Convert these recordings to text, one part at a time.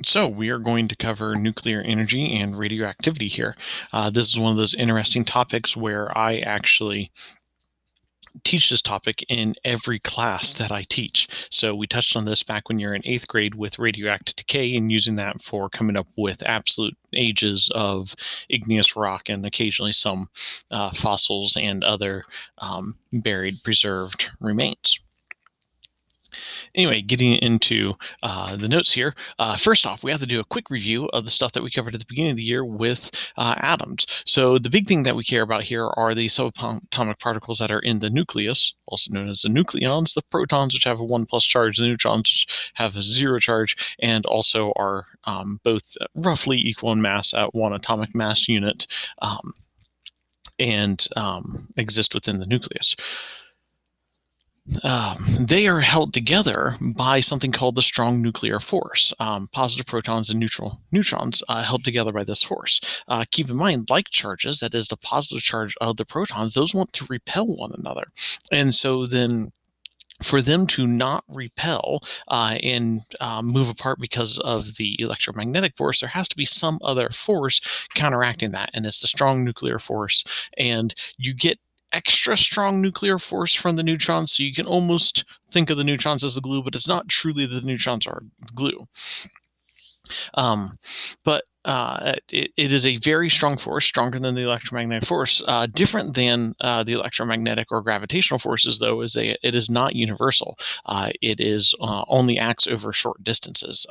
So we are going to cover nuclear energy and radioactivity here. This is one of those interesting topics where I actually teach this topic in every class that I teach. So we touched on this back when you're in 8th grade with radioactive decay and using that for coming up with absolute ages of igneous rock and occasionally some fossils and other buried, preserved remains. Anyway, getting into the notes here. First off, we have to do a quick review of the stuff that we covered at the beginning of the year with atoms. So the big thing that we care about here are the subatomic particles that are in the nucleus, also known as the nucleons, the protons, which have a 1+ charge, the neutrons, which have a 0 charge, and also are both roughly equal in mass at 1 atomic mass unit and exist within the nucleus. They are held together by something called the strong nuclear force. Positive protons and neutral neutrons held together by this force. Keep in mind, like charges, that is the positive charge of the protons, those want to repel one another. And so then for them to not repel and move apart because of the electromagnetic force, there has to be some other force counteracting that. And it's the strong nuclear force. And you get extra strong nuclear force from the neutrons, so you can almost think of the neutrons as the glue, but it's not truly that the neutrons are the glue. But it is a very strong force, stronger than the electromagnetic force. Different than the electromagnetic or gravitational forces, though, is it is not universal. It is only acts over short distances,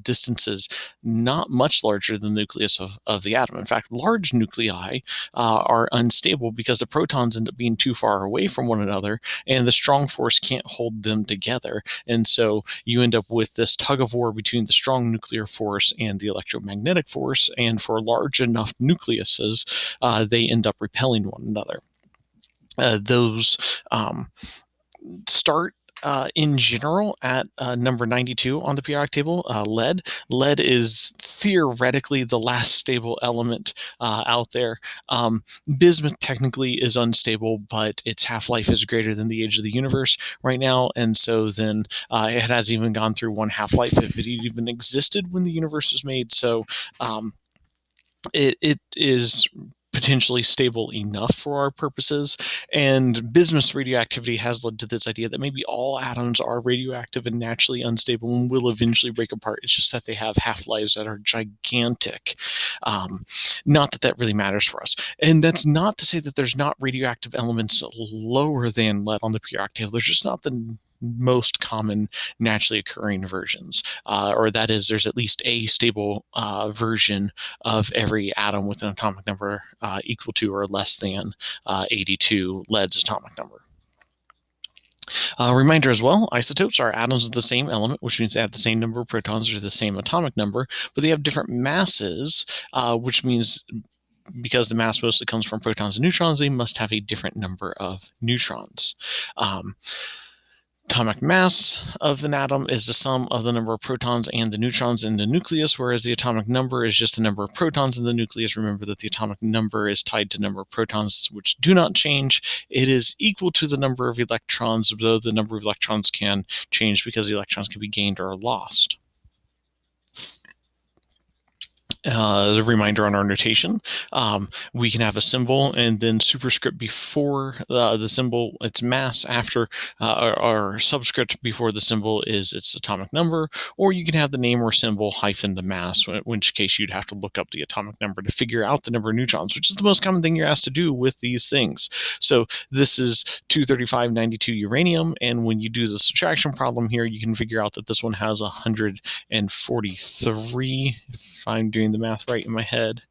distances not much larger than the nucleus of the atom. In fact, large nuclei are unstable because the protons end up being too far away from one another, and the strong force can't hold them together. And so you end up with this tug of war between the strong nuclear force and the electromagnetic force, and for large enough nucleuses, they end up repelling one another. Those start in general at number 92 on the periodic table, lead. Lead is theoretically the last stable element out there. Bismuth technically is unstable, but its half-life is greater than the age of the universe right now, and so then it has even gone through one half-life if it even existed when the universe was made. So it is potentially stable enough for our purposes. And bismuth radioactivity has led to this idea that maybe all atoms are radioactive and naturally unstable and will eventually break apart. It's just that they have half-lives that are gigantic. Not that that really matters for us. And that's not to say that there's not radioactive elements lower than lead on the periodic table. There's just not the most common naturally occurring versions, or that is, there's at least a stable version of every atom with an atomic number equal to or less than 82, lead's atomic number. Reminder as well, isotopes are atoms of the same element, which means they have the same number of protons or the same atomic number, but they have different masses, which means because the mass mostly comes from protons and neutrons, they must have a different number of neutrons. Atomic mass of an atom is the sum of the number of protons and the neutrons in the nucleus, whereas the atomic number is just the number of protons in the nucleus. Remember that the atomic number is tied to the number of protons, which do not change. It is equal to the number of electrons, though the number of electrons can change because the electrons can be gained or lost. The reminder on our notation, we can have a symbol and then superscript before the symbol, its mass, after or subscript before the symbol is its atomic number, or you can have the name or symbol hyphen the mass, in which case you'd have to look up the atomic number to figure out the number of neutrons, which is the most common thing you're asked to do with these things. So this is 23592 uranium, and when you do the subtraction problem here, you can figure out that this one has 143, if I'm doing the math right in my head.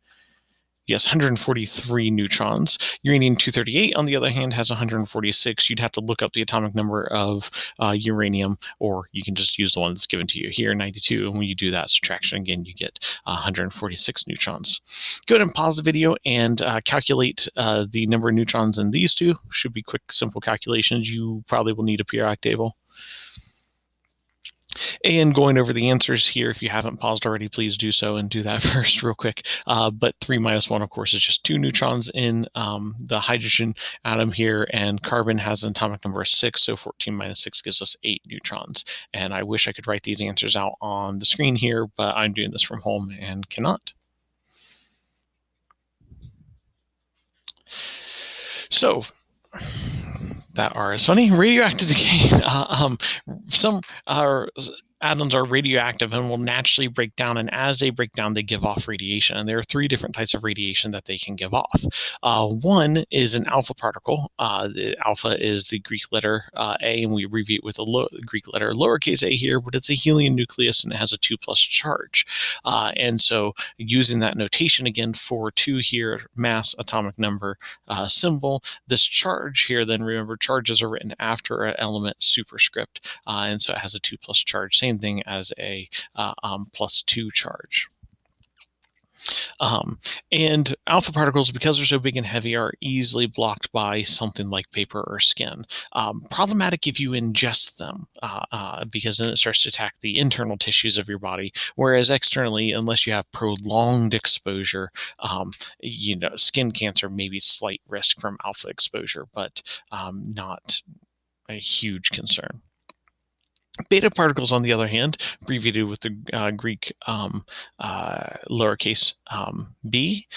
Yes, 143 neutrons. Uranium-238, on the other hand, has 146. You'd have to look up the atomic number of uranium, or you can just use the one that's given to you here, 92. And when you do that subtraction again, you get 146 neutrons. Go ahead and pause the video and calculate the number of neutrons in these two. Should be quick, simple calculations. You probably will need a periodic table. And going over the answers here, if you haven't paused already, please do so and do that first real quick. But 3 minus 1, of course, is just 2 neutrons in the hydrogen atom here, and carbon has an atomic number of 6, so 14 minus 6 gives us 8 neutrons. And I wish I could write these answers out on the screen here, but I'm doing this from home and cannot. So that R is funny. Radioactive decay. Some atoms are radioactive and will naturally break down, and as they break down, they give off radiation. And there are 3 different types of radiation that they can give off. One is an alpha particle. The alpha is the Greek letter A, and we abbreviate with a Greek letter lowercase a here, but it's a helium nucleus and it has a 2+ charge. And so using that notation again for 2 here, mass, atomic number, symbol, this charge here, then remember charges are written after an element superscript, and so it has a 2+ charge. Same thing as a +2 charge. And alpha particles, because they're so big and heavy, are easily blocked by something like paper or skin. Problematic if you ingest them, because then it starts to attack the internal tissues of your body, whereas externally, unless you have prolonged exposure, skin cancer may be slight risk from alpha exposure, but not a huge concern. Beta particles, on the other hand, abbreviated with the Greek lowercase b,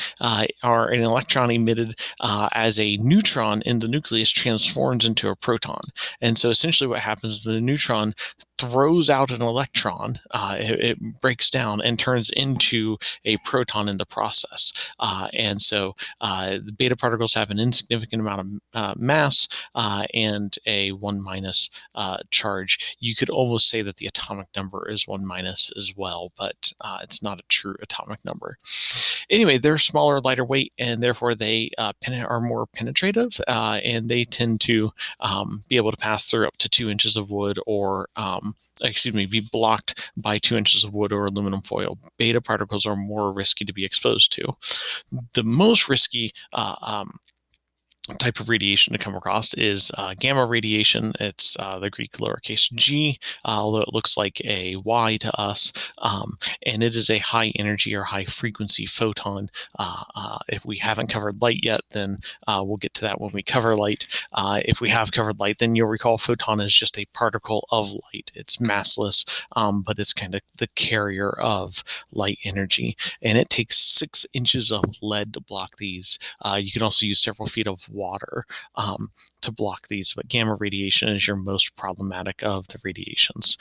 are an electron emitted as a neutron in the nucleus transforms into a proton. And so essentially what happens is the neutron throws out an electron, it breaks down and turns into a proton in the process. And so the beta particles have an insignificant amount of mass and a 1- charge. You could almost say that the atomic number is 1- as well, but it's not a true atomic number. Anyway, they're smaller, lighter weight, and therefore they are more penetrative, and they tend to be able to pass through up to 2 inches of wood or be blocked by 2 inches of wood or aluminum foil. Beta particles are more risky to be exposed to. The most risky type of radiation to come across is gamma radiation. It's the Greek lowercase g, although it looks like a Y to us, and it is a high energy or high frequency photon. If we haven't covered light yet, then we'll get to that when we cover light. If we have covered light, then you'll recall photon is just a particle of light. It's massless, but it's kind of the carrier of light energy, and it takes 6 inches of lead to block these. You can also use several feet of water to block these, but gamma radiation is your most problematic of the radiations.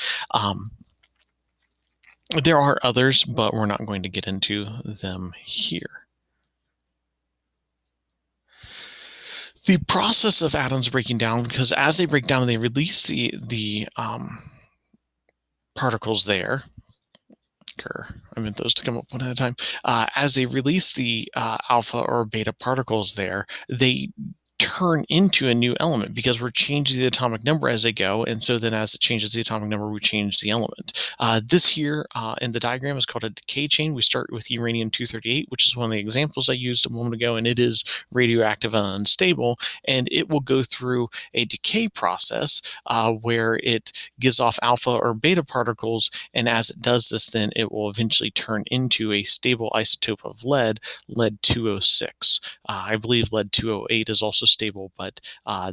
There are others, but we're not going to get into them here. The process of atoms breaking down, because as they break down, they release the particles there. I meant those to come up one at a time. As they release the alpha or beta particles there, they turn into a new element because we're changing the atomic number as they go. And so then as it changes the atomic number, we change the element. This here in the diagram is called a decay chain. We start with uranium-238, which is one of the examples I used a moment ago, and it is radioactive and unstable. And it will go through a decay process where it gives off alpha or beta particles. And as it does this, then it will eventually turn into a stable isotope of lead, lead-206. I believe lead-208 is also stable, but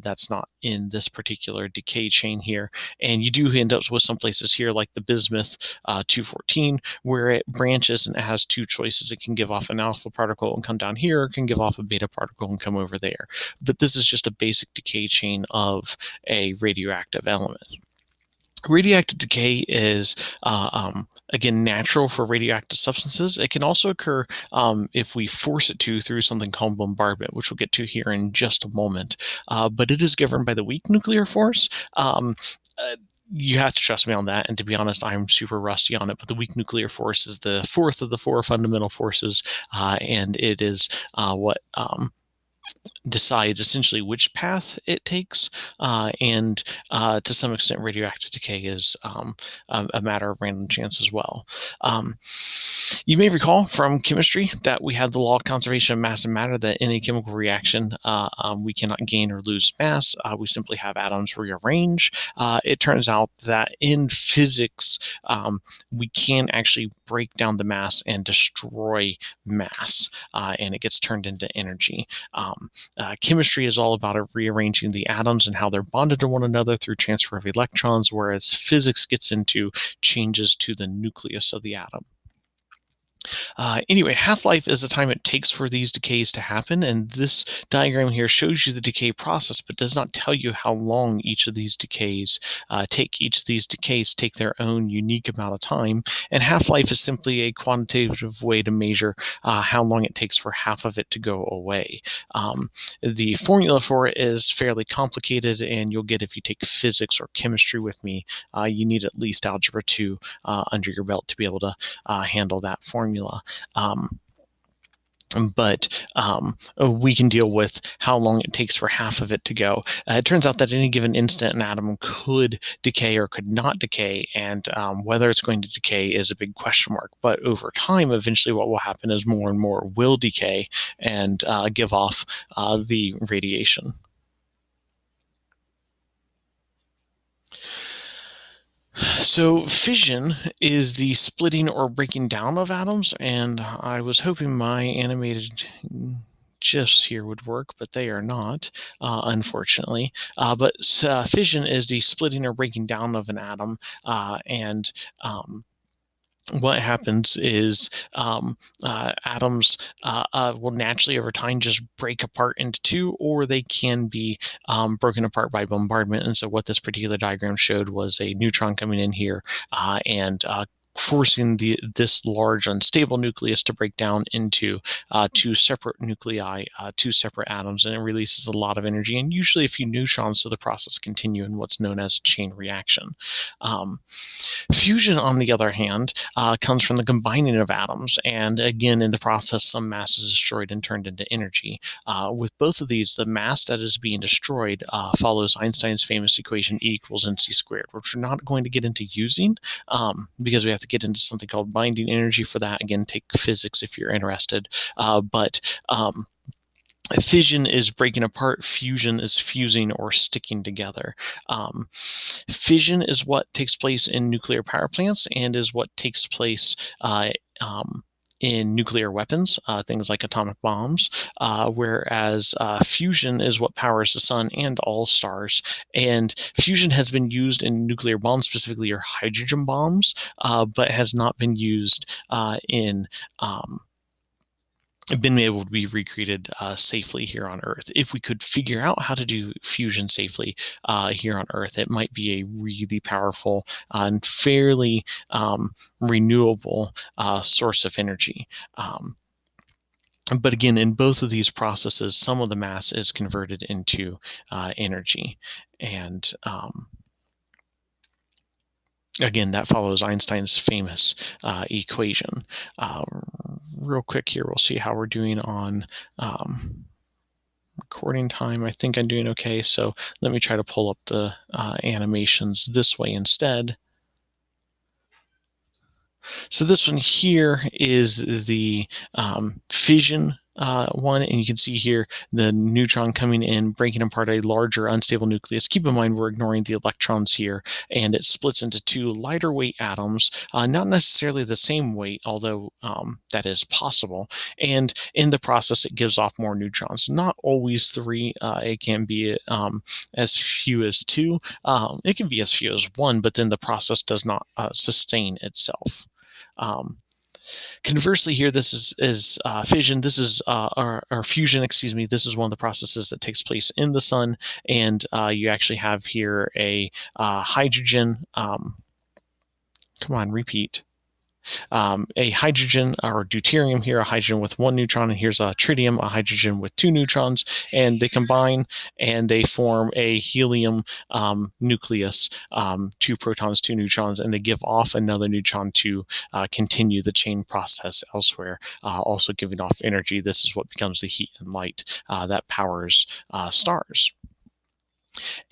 that's not in this particular decay chain here. And you do end up with some places here like the bismuth 214 where it branches and it has 2 choices. It can give off an alpha particle and come down here, or it can give off a beta particle and come over there. But this is just a basic decay chain of a radioactive element. Radioactive decay is, again, natural for radioactive substances. It can also occur if we force it to through something called bombardment, which we'll get to here in just a moment. But it is governed by the weak nuclear force. You have to trust me on that. And to be honest, I'm super rusty on it. But the weak nuclear force is the 4th of the 4 fundamental forces, and it is what decides essentially which path it takes, and to some extent radioactive decay is a matter of random chance as well. You may recall from chemistry that we had the law of conservation of mass and matter, that in a chemical reaction, we cannot gain or lose mass. We simply have atoms rearrange. It turns out that in physics, we can actually break down the mass and destroy mass, and it gets turned into energy. Chemistry is all about rearranging the atoms and how they're bonded to one another through transfer of electrons, whereas physics gets into changes to the nucleus of the atom. Anyway, half-life is the time it takes for these decays to happen, and this diagram here shows you the decay process, but does not tell you how long each of these decays take. Each of these decays take their own unique amount of time, and half-life is simply a quantitative way to measure how long it takes for half of it to go away. The formula for it is fairly complicated, and you'll get, if you take physics or chemistry with me, you need at least algebra 2 under your belt to be able to handle that formula. But we can deal with how long it takes for half of it to go. It turns out that at any given instant, an atom could decay or could not decay, and whether it's going to decay is a big question mark. But over time, eventually what will happen is more and more will decay and give off the radiation. So fission is the splitting or breaking down of atoms, and I was hoping my animated GIFs here would work, but they are not, unfortunately. But fission is the splitting or breaking down of an atom, and what happens is atoms will naturally over time just break apart into two, or they can be broken apart by bombardment. And so what this particular diagram showed was a neutron coming in here and forcing this large unstable nucleus to break down into two separate nuclei, two separate atoms, and it releases a lot of energy and usually a few neutrons, so the process continue in what's known as a chain reaction. Fusion, on the other hand, comes from the combining of atoms, and again, in the process, some mass is destroyed and turned into energy. With both of these, the mass that is being destroyed follows Einstein's famous equation E equals mc squared, which we're not going to get into using because we have to get into something called binding energy for that. Again, take physics if you're interested. But fission is breaking apart, fusion is fusing or sticking together. Fission is what takes place in nuclear power plants and is what takes place in nuclear weapons, things like atomic bombs, whereas fusion is what powers the sun and all stars. And fusion has been used in nuclear bombs, specifically your hydrogen bombs, but has not been used in been able to be recreated safely here on Earth. If we could figure out how to do fusion safely here on Earth, it might be a really powerful and fairly renewable source of energy. But again, in both of these processes, some of the mass is converted into energy. And again, that follows Einstein's famous equation. Real quick here, we'll see how we're doing on recording time. I think I'm doing okay, so let me try to pull up the animations this way instead. So this one here is the fission one, and you can see here the neutron coming in, breaking apart a larger unstable nucleus. Keep in mind we're ignoring the electrons here, and it splits into two lighter weight atoms, not necessarily the same weight, although that is possible. And in the process, it gives off more neutrons. Not always three. It can be as few as two. It can be as few as one, but then the process does not sustain itself. Conversely here, this is fission. This is or fusion, excuse me. This is one of the processes that takes place in the sun, and you actually have here a hydrogen. Come on, repeat. A hydrogen or deuterium here, a hydrogen with one neutron, and here's a tritium, a hydrogen with two neutrons, and they combine and they form a helium nucleus, two protons, two neutrons, and they give off another neutron to continue the chain process elsewhere, also giving off energy. This is what becomes the heat and light that powers stars. Anyway,